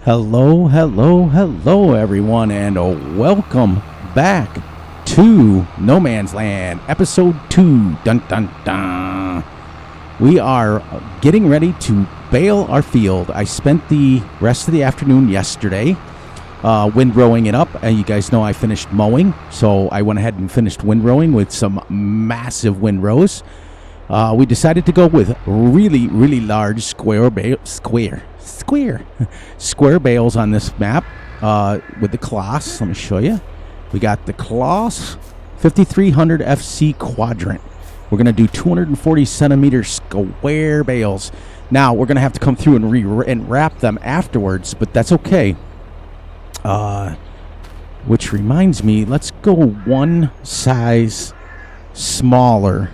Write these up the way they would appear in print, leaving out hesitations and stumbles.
Hello, hello, hello, everyone, and welcome back to No Man's Land, Episode 2. Dun, dun, dun. We are getting ready to bale our field. I spent the rest of the afternoon yesterday windrowing it up, and you guys know I finished mowing, so I went ahead and finished windrowing with some massive windrows. We decided to go with really, really large square bales on this map with the Kloss. Let me show you. We got the Kloss 5300 FC quadrant. We're going to do 240 centimeter square bales. Now, we're going to have to come through and wrap them afterwards, but that's okay. Which reminds me, let's go one size smaller.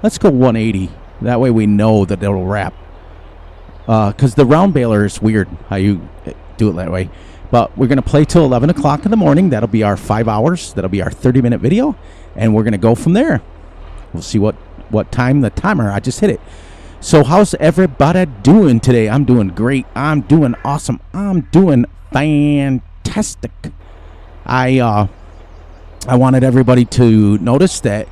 Let's go 180. That way we know that it'll wrap. Because the round baler is weird how you do it that way. But we're going to play till 11 o'clock in the morning. That'll be our 5 hours. That'll be our 30-minute video. And we're going to go from there. We'll see what time the timer. I just hit it. So how's everybody doing today? I'm doing great. I'm doing awesome. I'm doing fantastic. I wanted everybody to notice that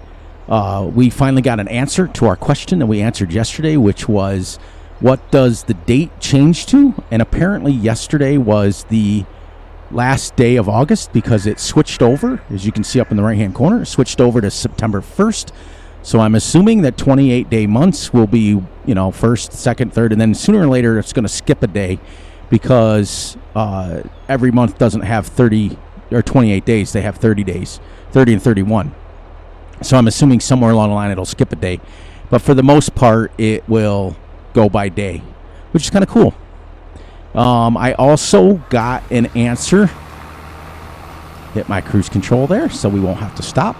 we finally got an answer to our question that we answered yesterday, which was, what does the date change to? And apparently yesterday was the last day of August because it switched over, as you can see up in the right-hand corner, it switched over to September 1st. So I'm assuming that 28-day months will be, first, second, third, and then sooner or later it's going to skip a day because every month doesn't have 30 or 28 days. They have 30 days, 30 and 31. So I'm assuming somewhere along the line it'll skip a day. But for the most part, it will go by day, which is kind of cool. I also got an answer. Hit my cruise control there so we won't have to stop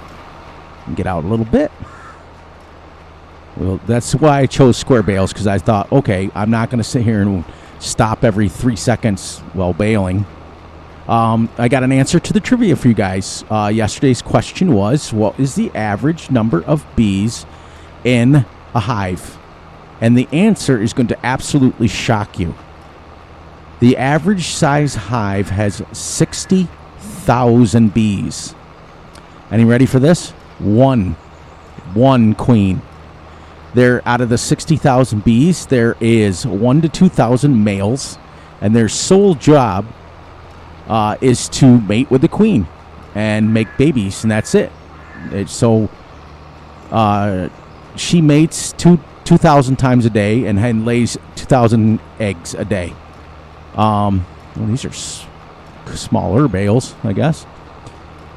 and get out a little bit. Well, that's why I chose square bales, because I thought, okay, I'm not going to sit here and stop every 3 seconds while baling. I got an answer to the trivia for you guys. Yesterday's question was, what is the average number of bees in a hive? And the answer is going to absolutely shock you. The average size hive has 60,000 bees. Any ready for this? One queen. There, out of the 60,000 bees, there is 1,000 to 2,000 males, and their sole job is to mate with the queen and make babies, and that's it. So she mates 2,000 times a day and lays 2,000 eggs a day. These are smaller bales, I guess.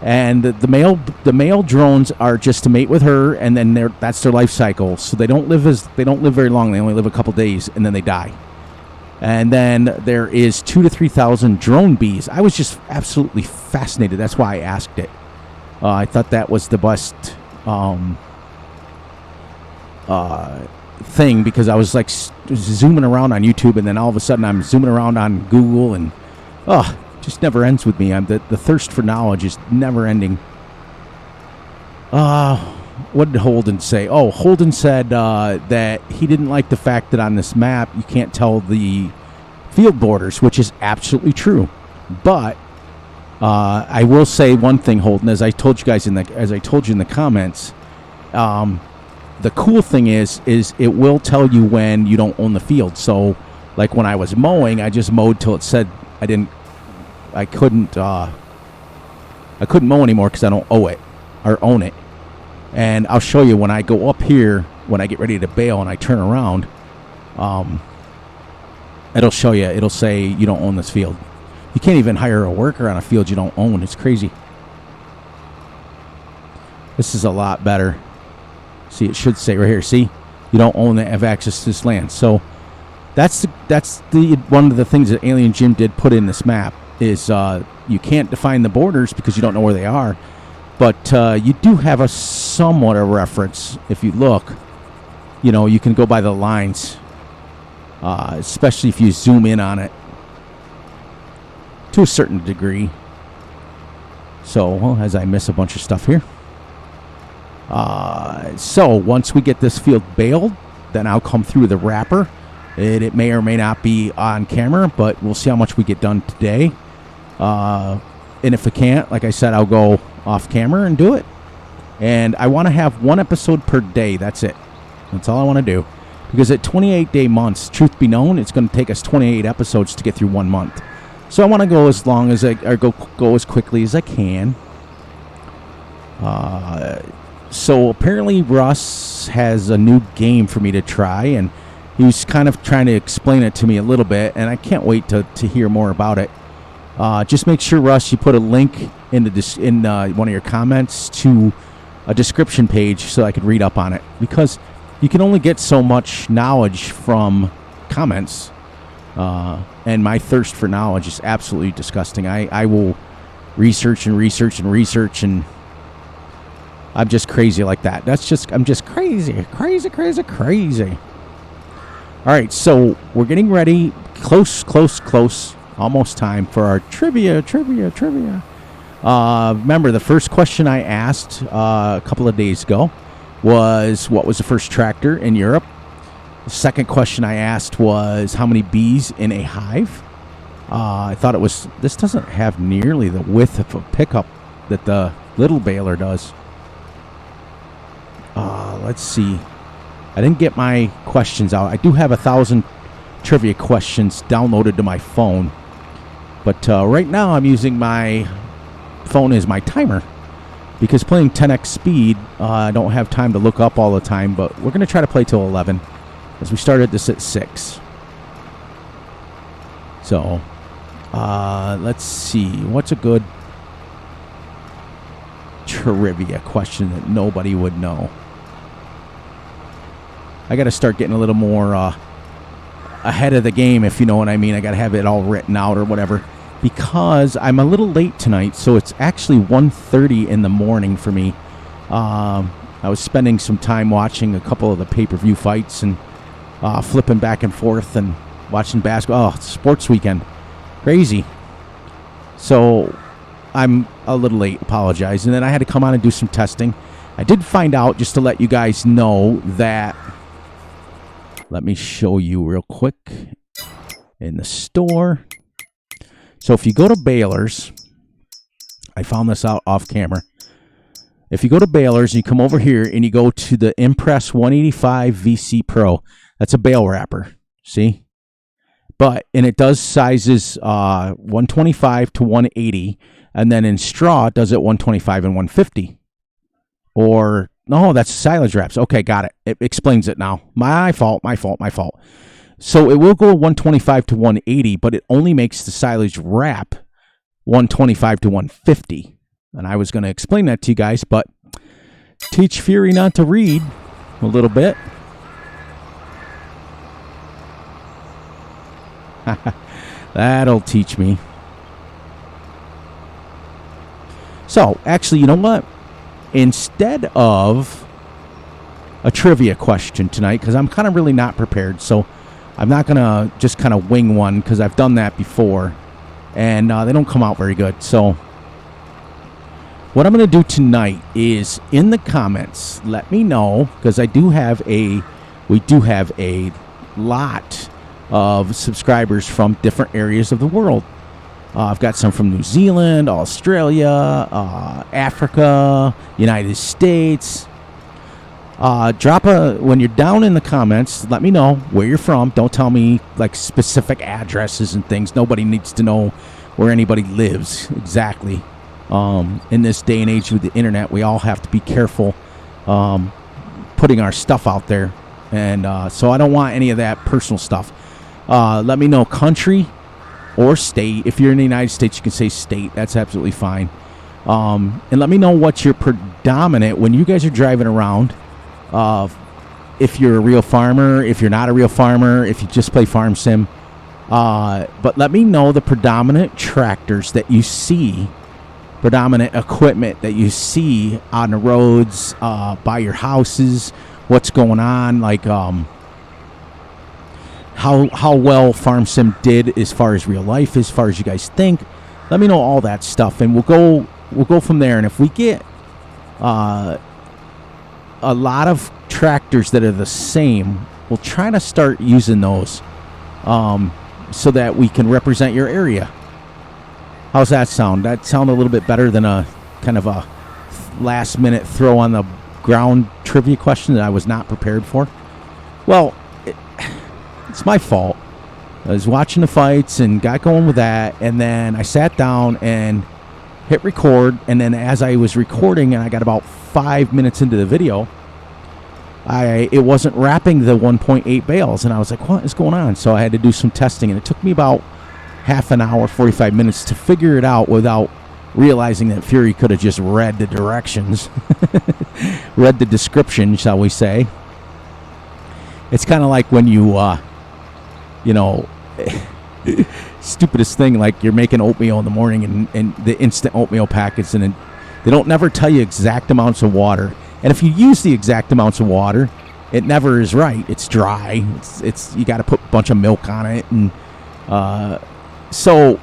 And the male drones are just to mate with her, and then that's their life cycle. So they don't live very long. They only live a couple days, and then they die. And then there is 2,000 to 3,000 drone bees. I was just absolutely fascinated. That's why I asked it. I thought that was the best thing, because I was like zooming around on YouTube, and then all of a sudden I'm zooming around on Google, and just never ends with me. The thirst for knowledge is never ending. What did Holden say? Oh, Holden said that he didn't like the fact that on this map you can't tell the field borders, which is absolutely true. But I will say one thing, Holden, as I told you in the comments. The cool thing is it will tell you when you don't own the field. So, like when I was mowing, I just mowed till it said I couldn't mow anymore because I don't own it. And I'll show you when I go up here, when I get ready to bale and I turn around, it'll show you. It'll say you don't own this field. You can't even hire a worker on a field you don't own. It's crazy. This is a lot better. See, it should say right here. See, you don't own it, have access to this land. So that's the one of the things that Alien Jim did put in this map is you can't define the borders because you don't know where they are. But you do have a somewhat of reference. If you look, you can go by the lines, especially if you zoom in on it to a certain degree. So, as I miss a bunch of stuff here. So once we get this field baled, then I'll come through the wrapper. It may or may not be on camera, but we'll see how much we get done today. And if I can't, like I said, I'll go off camera and do it. And I want to have 1 episode per day. That's it. That's all I want to do. Because at 28-day months, truth be known, it's going to take us 28 episodes to get through 1 month. So I want to go as long as go as quickly as I can. So apparently Russ has a new game for me to try, and he was kind of trying to explain it to me a little bit, and I can't wait to hear more about it. Just make sure, Russ, you put a link in one of your comments to a description page so I can read up on it, because you can only get so much knowledge from comments, and my thirst for knowledge is absolutely disgusting. I will research and research and research, and I'm just crazy like that. I'm just crazy. All right, so we're getting ready. Close. Almost time for our trivia. Remember, the first question I asked a couple of days ago was, what was the first tractor in Europe? The second question I asked was, how many bees in a hive? I thought it was, this doesn't have nearly the width of a pickup that the little baler does. Let's see. I didn't get my questions out. I do have 1,000 trivia questions downloaded to my phone. But right now I'm using my phone as my timer. Because playing 10x speed, I don't have time to look up all the time. But we're going to try to play till 11. As we started this at 6. So, let's see. What's a good trivia question that nobody would know? I got to start getting a little more ahead of the game, if you know what I mean. I got to have it all written out or whatever, because I'm a little late tonight. So it's actually 1:30 in the morning for me. I was spending some time watching a couple of the pay-per-view fights and flipping back and forth and watching basketball. Oh, it's sports weekend. Crazy. So I'm a little late. Apologize. And then I had to come on and do some testing. I did find out, just to let you guys know, that... Let me show you real quick in the store. So if you go to Balers, I found this out off camera. If you go to Balers, you come over here and you go to the Impress 185 VC Pro. That's a bale wrapper. See? And it does sizes 125 to 180. And then in straw, it does it 125 and 150. Or... No, that's silage wraps. Okay, got it. It explains it now. My fault. So it will go 125 to 180, but it only makes the silage wrap 125 to 150. And I was going to explain that to you guys, but teach Fury not to read a little bit. That'll teach me. So, actually, you know what? Instead of a trivia question tonight, because I'm kind of really not prepared, so I'm not going to just kind of wing one, because I've done that before, and they don't come out very good. So what I'm going to do tonight is, in the comments, let me know, because we do have a lot of subscribers from different areas of the world. I've got some from New Zealand, Australia, Africa, United States. When you're down in the comments, let me know where you're from. Don't tell me like specific addresses and things. Nobody needs to know where anybody lives exactly. In this day and age with the internet, we all have to be careful putting our stuff out there. And so I don't want any of that personal stuff. Let me know country or state. If you're in the United States, you can say state. That's absolutely fine. And let me know what your predominant, when you guys are driving around, if you're a real farmer, if you're not a real farmer, if you just play farm sim. But let me know the predominant tractors that you see, predominant equipment that you see on the roads, by your houses, what's going on, like how well Farm Sim did as far as real life, as far as you guys think. Let me know all that stuff, and we'll go from there. And if we get a lot of tractors that are the same, we'll try to start using those so that we can represent your area. How's that sound? That sound a little bit better than a kind of a last minute throw on the ground trivia question that I was not prepared for? Well, it's my fault. I was watching the fights and got going with that, and then I sat down and hit record, and then as I was recording and I got about 5 minutes into the video, it wasn't wrapping the 1.8 bales, and I was like, what is going on? So I had to do some testing, and it took me about half an hour, 45 minutes to figure it out without realizing that Fury could have just read the directions, read the description, shall we say. It's kind of like when you stupidest thing, like you're making oatmeal in the morning and the instant oatmeal packets, and they don't never tell you exact amounts of water. And if you use the exact amounts of water, it never is right. It's dry. It's you got to put a bunch of milk on it, and so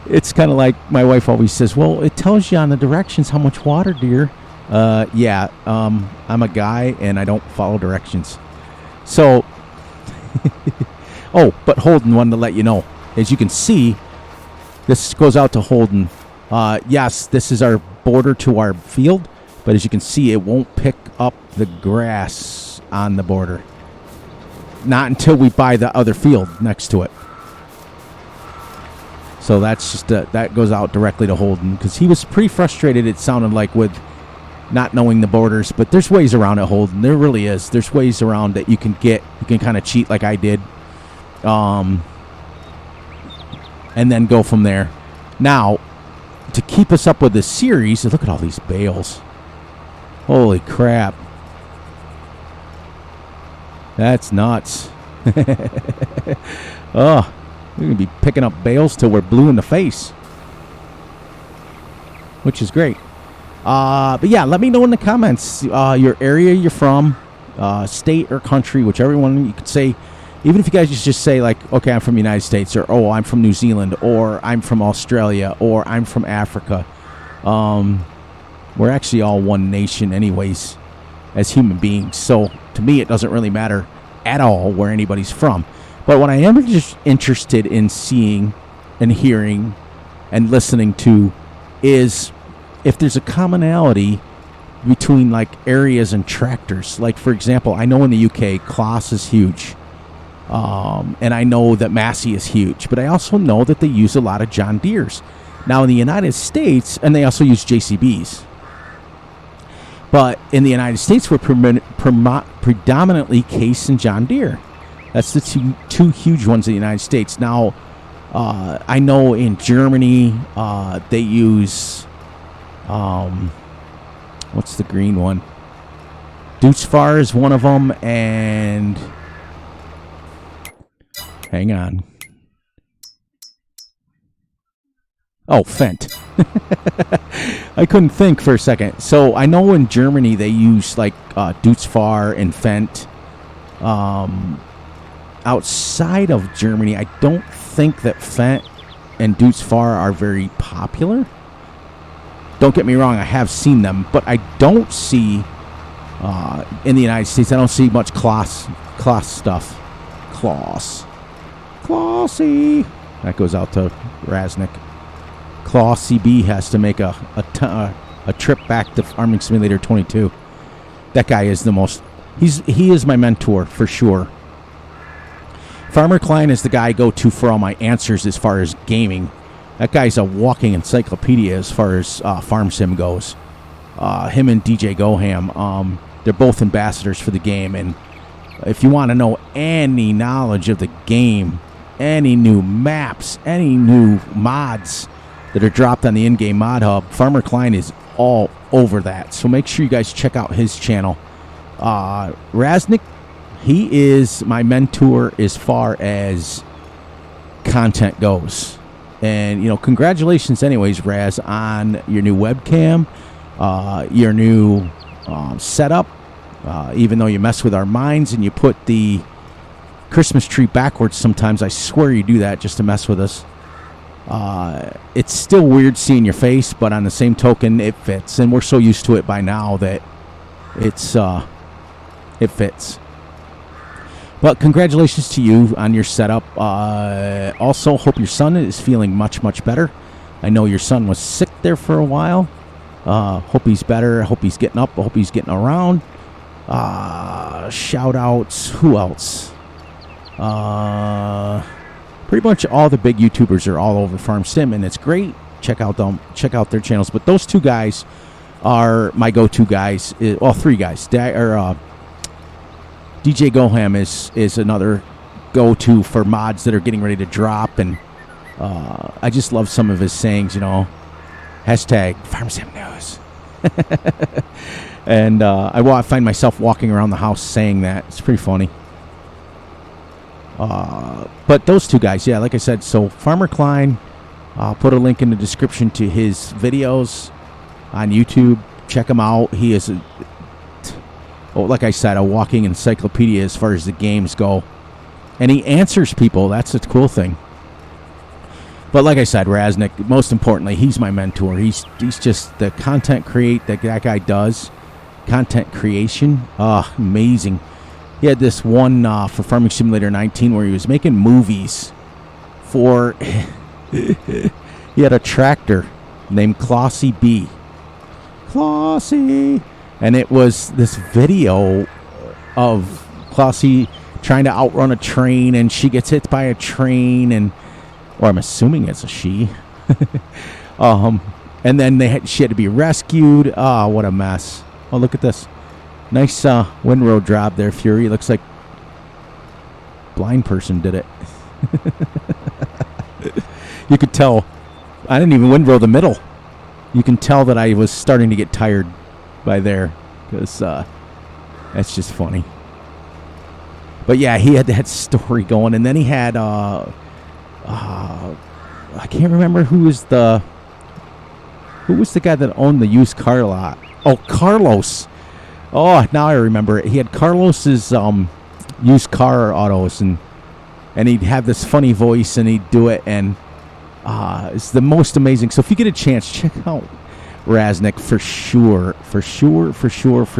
it's kind of like my wife always says, well, it tells you on the directions how much water, dear. I'm a guy and I don't follow directions. So, oh, but Holden wanted to let you know. As you can see, this goes out to Holden. Yes, this is our border to our field, but as you can see, it won't pick up the grass on the border. Not until we buy the other field next to it. So that's just that goes out directly to Holden, because he was pretty frustrated, it sounded like, with not knowing the borders. But there's ways around it, Holden. There really is. There's ways around that you can kind of cheat like I did, and then go from there. Now, to keep us up with this series, look at all these bales. Holy crap. That's nuts. Oh, we're going to be picking up bales till we're blue in the face, which is great. But yeah, let me know in the comments your area you're from, state or country, whichever one you could say. Even if you guys just say, like, okay, I'm from the United States, or, oh, I'm from New Zealand, or I'm from Australia, or I'm from Africa. We're actually all one nation anyways as human beings. So to me, it doesn't really matter at all where anybody's from. But what I am just interested in seeing and hearing and listening to is if there's a commonality between, like, areas and tractors. Like, for example, I know in the UK, Claas is huge. And I know that Massey is huge, but I also know that they use a lot of John Deeres. Now in the United States, and they also use JCBs. But in the United States, we're predominantly Case and John Deere. That's the two huge ones in the United States. Now, I know in Germany, they use, what's the green one? Dutzfar is one of them, and hang on. Oh, Fendt. I couldn't think for a second. So I know in Germany they use, like, Dutzfar and Fendt. Outside of Germany, I don't think that Fendt and Dutzfar are very popular. Don't get me wrong, I have seen them, but I don't see in the United States, I don't see much Claas stuff. Classy. That goes out to Raznick. Classy B has to make a trip back to Farming Simulator 22. That guy is the most. He is my mentor for sure. Farmer Klein is the guy I go to for all my answers as far as gaming. That guy's a walking encyclopedia as far as farm sim goes. Him and DJ Goham, they're both ambassadors for the game, and if you want to know any knowledge of the game, any new maps, any new mods that are dropped on the in-game mod hub, Farmer Klein is all over that. So make sure you guys check out his channel. Raznick, he is my mentor as far as content goes. And, congratulations anyways, Raz, on your new webcam, your new setup. Even though you mess with our minds and you put the Christmas tree backwards sometimes, I swear you do that just to mess with us. It's still weird seeing your face, but on the same token, it fits. And we're so used to it by now that it fits. But congratulations to you on your setup. Also, hope your son is feeling much, much better. I know your son was sick there for a while. Hope he's better. Hope he's getting up. Hope he's getting around. Shout outs. Who else? Pretty much all the big YouTubers are all over Farm Sim, and it's great. Check out them. Check out their channels. But those two guys are my go-to guys. Well, three guys. DJ Goham is another go-to for mods that are getting ready to drop, and I just love some of his sayings. Hashtag Farm Sim News. And I find myself walking around the house saying that. It's pretty funny. But those two guys, yeah, like I said, so Farmer Klein, I'll put a link in the description to his videos on YouTube. Check him out. He is, like I said, a walking encyclopedia as far as the games go. And he answers people. That's the cool thing. But like I said, Raznick, most importantly, he's my mentor. He's just the content that guy does. Content creation. Amazing. He had this one for Farming Simulator 19 where he was making movies for... he had a tractor named Clossy B. Clossy! And it was this video of Clossy trying to outrun a train, and she gets hit by a train, or I'm assuming it's a she. And then she had to be rescued. Oh, what a mess. Oh, look at this. Nice windrow job there, Fury. Looks like blind person did it. You could tell. I didn't even windrow the middle. You can tell that I was starting to get tired by there, because that's just funny. But yeah, he had that story going, and then he had I can't remember who was the guy that owned the used car lot. Oh, Carlos. Oh, now I remember it. He had Carlos's used car autos, and he'd have this funny voice, and he'd do it, and it's the most amazing. So if you get a chance, check out Raznick for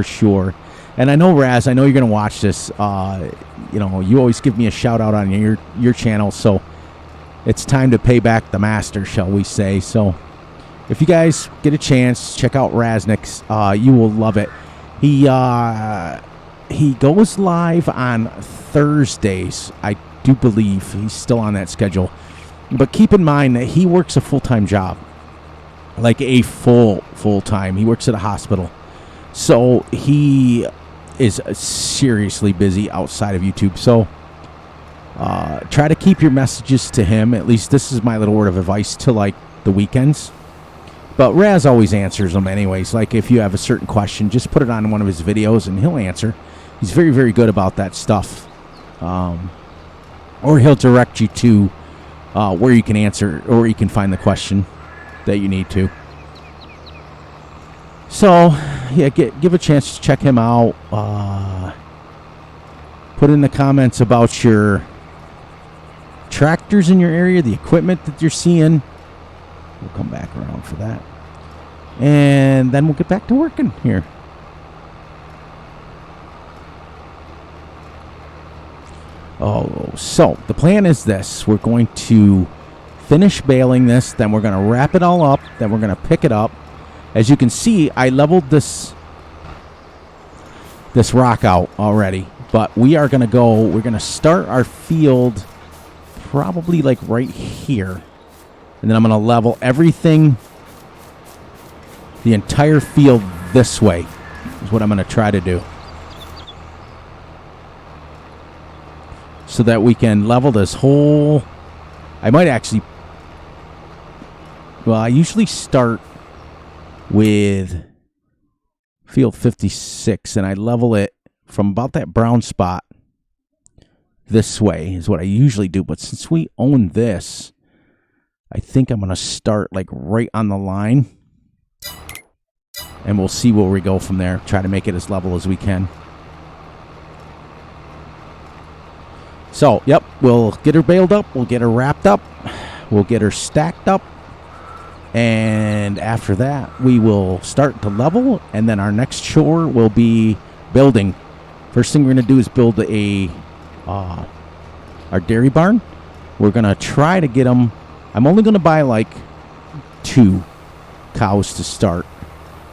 sure. And I know, Raz, I know you're going to watch this. You always give me a shout out on your channel, so it's time to pay back the master, shall we say. So if you guys get a chance, check out Raznick's. You will love it. He goes live on Thursdays. I do believe he's still on that schedule. But keep in mind that he works a full-time job. Like a full-time. He works at a hospital. So he is seriously busy outside of YouTube. So try to keep your messages to him. At least this is my little word of advice to like the weekends. But Raz always answers them anyways. Like if you have a certain question, just put it on one of his videos and he'll answer. He's very, very good about that stuff. Or he'll direct you to where you can answer, or you can find the question that you need to. So, yeah, give a chance to check him out. Put in the comments about your tractors in your area, the equipment that you're seeing. We'll come back around for that. And then we'll get back to working here. Oh, so the plan is this. We're going to finish baling this. Then we're going to wrap it all up. Then we're going to pick it up. As you can see, I leveled this rock out already. But we are going to go. We're going to start our field probably like right here. And then I'm going to level everything, the entire field this way is what I'm going to try to do. So that we can level this whole... I might actually... Well, I usually start with field 56, and I level it from about that brown spot this way is what I usually do. But since we own this, I think I'm going to start like right on the line, and we'll see where we go from there. Try to make it as level as we can. So, yep, we'll get her baled up. We'll get her wrapped up. We'll get her stacked up. And after that, we will start to level. And then our next chore will be building. First thing we're going to do is build a our dairy barn. We're going to try to get them. I'm only going to buy like 2 cows to start,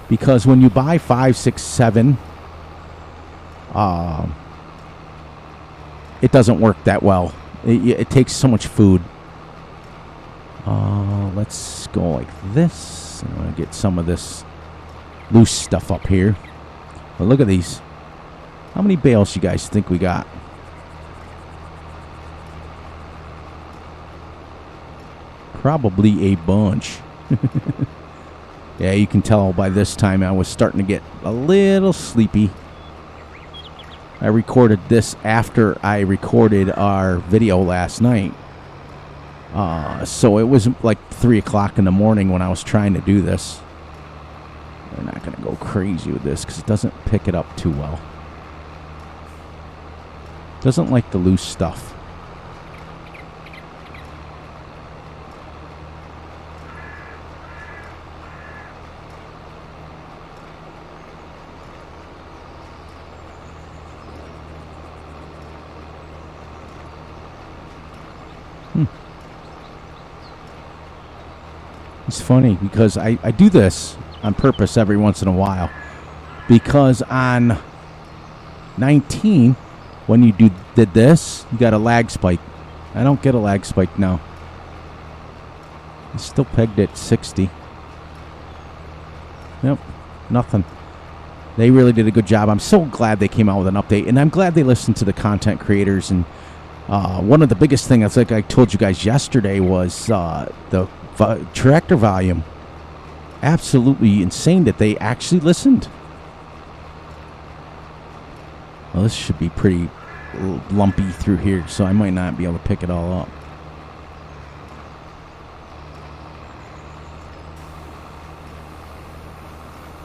because when you buy 5, 6, 7, it doesn't work that well. It takes so much food. Let's go like this. I'm going to get some of this loose stuff up here. But look at these. How many bales you guys think we got? Probably a bunch. Yeah, you can tell by this time I was starting to get a little sleepy. I recorded this after I recorded our video last night. So it was like 3 o'clock in the morning when I was trying to do this. We're not going to go crazy with this because it doesn't pick it up too well. Doesn't like the loose stuff. It's funny because I do this on purpose every once in a while, because on 19, when you did this, you got a lag spike. I don't get a lag spike now. It's still pegged at 60. Yep, nothing. They really did a good job. I'm so glad they came out with an update, and I'm glad they listened to the content creators. And one of the biggest things, like I told you guys yesterday, was the tractor volume. Absolutely insane that they actually listened. Well, this should be pretty lumpy through here, so I might not be able to pick it all up.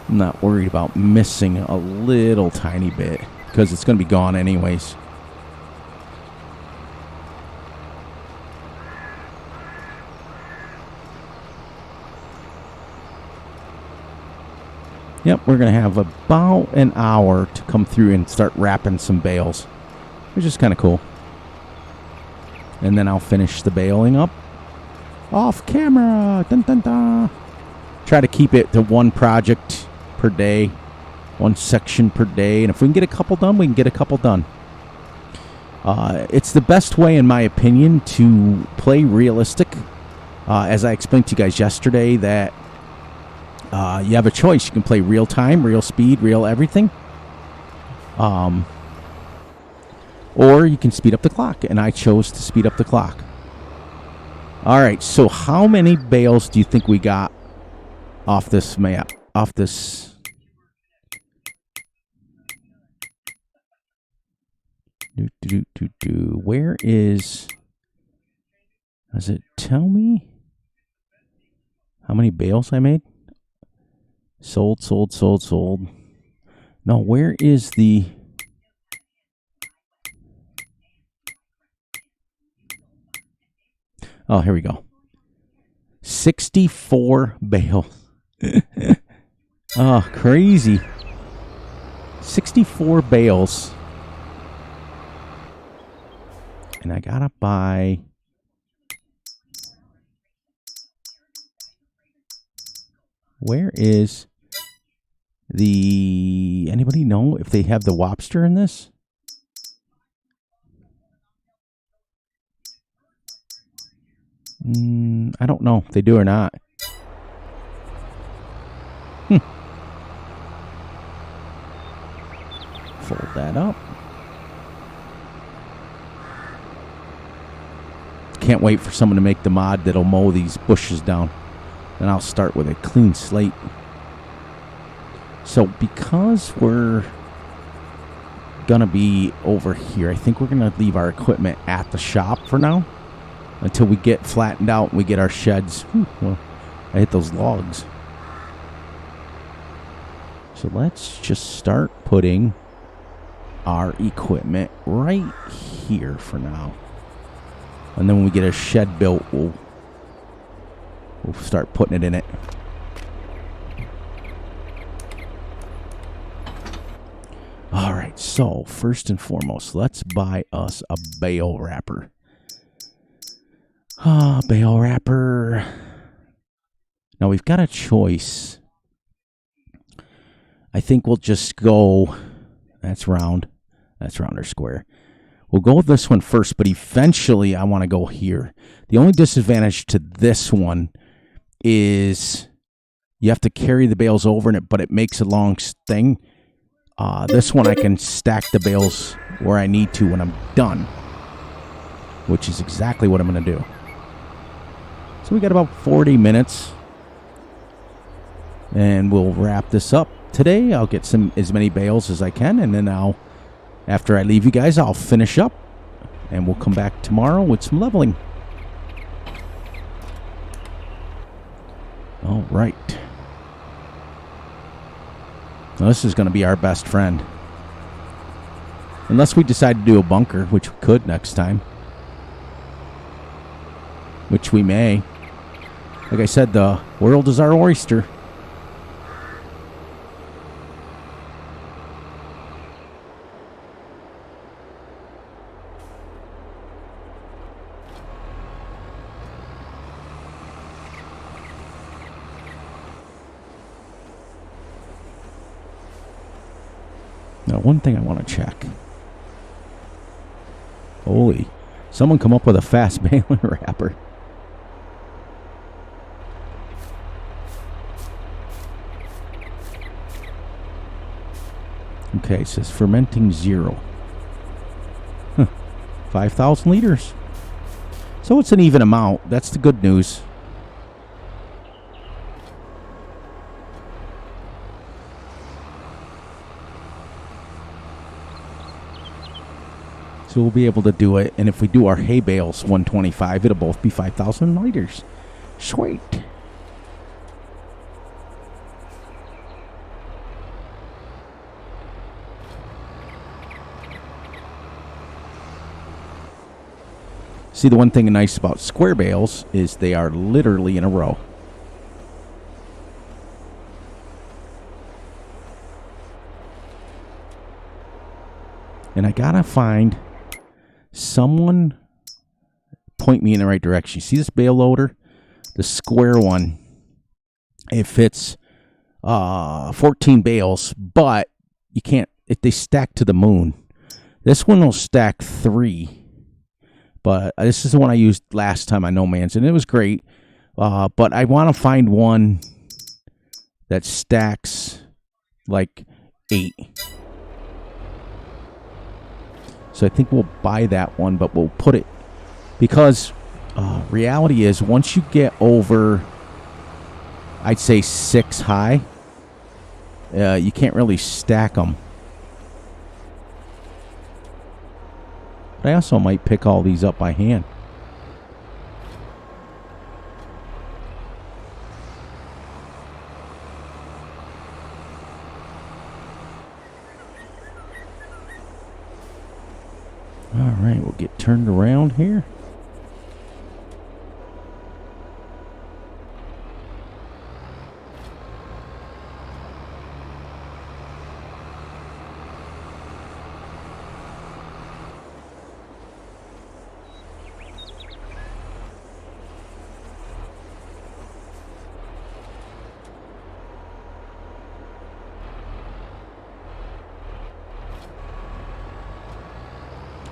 I'm not worried about missing a little tiny bit because it's going to be gone anyways. Yep, we're going to have about an hour to come through and start wrapping some bales, which is kind of cool. And then I'll finish the baling up off camera. Dun, dun, dun. Try to keep it to one project per day, one section per day. And if we can get a couple done, we can get a couple done. It's the best way, in my opinion, to play realistic. As I explained to you guys yesterday, that you have a choice. You can play real time, real speed, real everything. Or you can speed up the clock. And I chose to speed up the clock. All right. So how many bales do you think we got off this map? Off this. Where is. Does it tell me how many bales I made? Sold. No, where is the... Oh, here we go. 64 bales. Oh, crazy. 64 bales. And I gotta buy... Where is the... Anybody know if they have the Wobster in this? I don't know if they do or not. Fold that up. Can't wait for someone to make the mod that'll mow these bushes down. Then I'll start with a clean slate. So because we're gonna be over here, I think we're gonna leave our equipment at the shop for now until we get flattened out and we get our sheds. Well, I hit those logs. So let's just start putting our equipment right here for now. And then when we get a shed built, we'll start putting it in it. All right, So, first and foremost, let's buy us a bale wrapper. Bale wrapper. Now, we've got a choice. I think we'll just go... That's round. That's round or square. We'll go with this one first, but eventually I want to go here. The only disadvantage to this one is you have to carry the bales over in it, but it makes a long thing. This one I can stack the bales where I need to when I'm done, which is exactly what I'm going to do. So we got about 40 minutes, and we'll wrap this up today. I'll get as many bales as I can, and then after I leave you guys, I'll finish up, and we'll come back tomorrow with some leveling. All right. Now, this is going to be our best friend. Unless we decide to do a bunker, which we could next time. Which we may. Like I said, the world is our oyster. Now, one thing I want to check. Holy, someone come up with a fast baler wrapper. Okay, it says fermenting 0. 5,000 liters. So it's an even amount. That's the good news. So we'll be able to do it. And if we do our hay bales 125, it'll both be 5,000 liters. Sweet. See, the one thing nice about square bales is they are literally in a row. And I gotta find someone point me in the right direction. You see this bale loader? The square one. It fits 14 bales, but you can't, they stack to the moon. This one will stack 3. But this is the one I used last time on No Man's, and it was great. But I want to find one that stacks like 8. So I think we'll buy that one, but we'll put it... Because reality is, once you get over, I'd say 6 high, you can't really stack them. But I also might pick all these up by hand. All right, we'll get turned around here.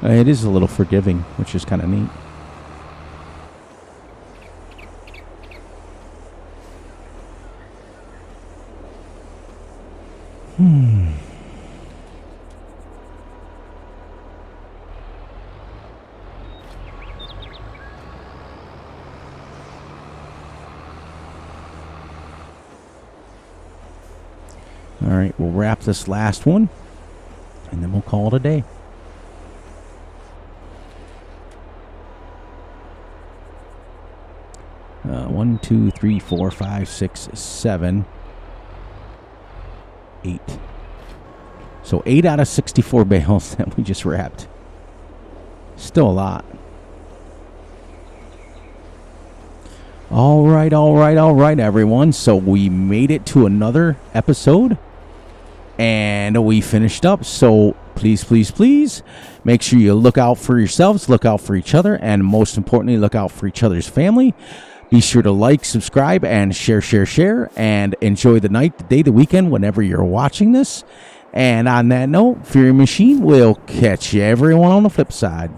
It is a little forgiving, which is kind of neat. All right, we'll wrap this last one, and then we'll call it a day. One, 2, 3, 4, 5, 6, 7, 8. So 8 out of 64 bales that we just wrapped. Still a lot. All right, everyone. So we made it to another episode, and we finished up. So please, please, please make sure you look out for yourselves, look out for each other, and most importantly, look out for each other's family. Be sure to like, subscribe, and share, and enjoy the night, the day, the weekend, whenever you're watching this. And on that note, Fury Machine will catch you everyone on the flip side.